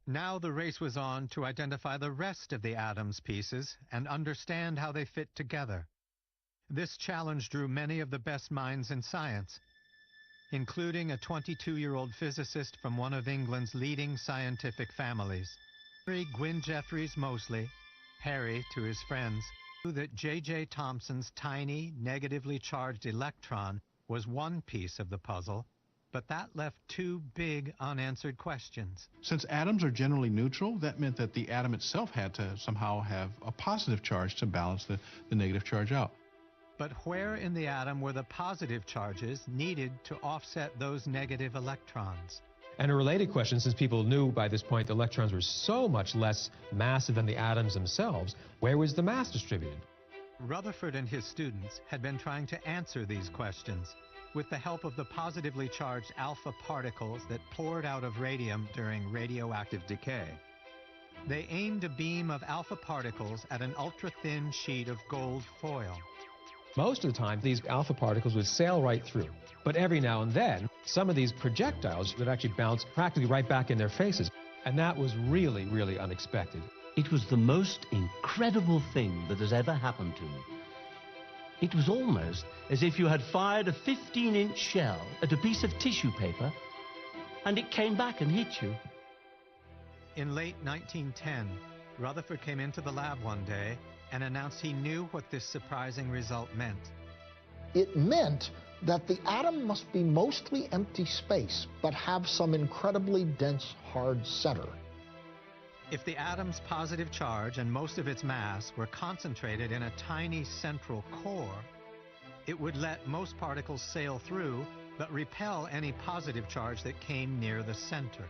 Now the race was on to identify the rest of the atom's pieces and understand how they fit together. This challenge drew many of the best minds in science, including a 22-year-old physicist from one of England's leading scientific families. Henry Gwyn Jeffreys Moseley, Harry to his friends, knew that J.J. Thomson's tiny, negatively charged electron was one piece of the puzzle, but that left two big unanswered questions. Since atoms are generally neutral, that meant that the atom itself had to somehow have a positive charge to balance the negative charge out. But where in the atom were the positive charges needed to offset those negative electrons? And a related question, since people knew by this point the electrons were so much less massive than the atoms themselves, where was the mass distributed? Rutherford and his students had been trying to answer these questions with the help of the positively charged alpha particles that poured out of radium during radioactive decay. They aimed a beam of alpha particles at an ultra-thin sheet of gold foil. Most of the time, these alpha particles would sail right through. But every now and then, some of these projectiles would actually bounce practically right back in their faces. And that was really, really unexpected. It was the most incredible thing that has ever happened to me. It was almost as if you had fired a 15-inch shell at a piece of tissue paper, and it came back and hit you. In late 1910, Rutherford came into the lab one day and announced he knew what this surprising result meant. It meant that the atom must be mostly empty space, but have some incredibly dense, hard center. If the atom's positive charge and most of its mass were concentrated in a tiny central core, it would let most particles sail through, but repel any positive charge that came near the center.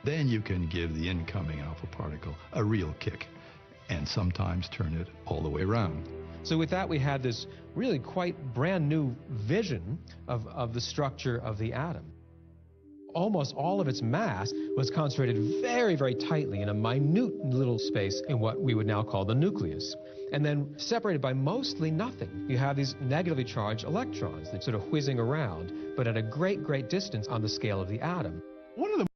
Then you can give the incoming alpha particle a real kick, and sometimes turn it all the way around. So with that, we had this really quite brand new vision of the structure of the atom. Almost all of its mass was concentrated very, very tightly in a minute little space in what we would now call the nucleus. And then separated by mostly nothing. You have these negatively charged electrons that sort of whizzing around, but at a great, great distance on the scale of the atom. One of the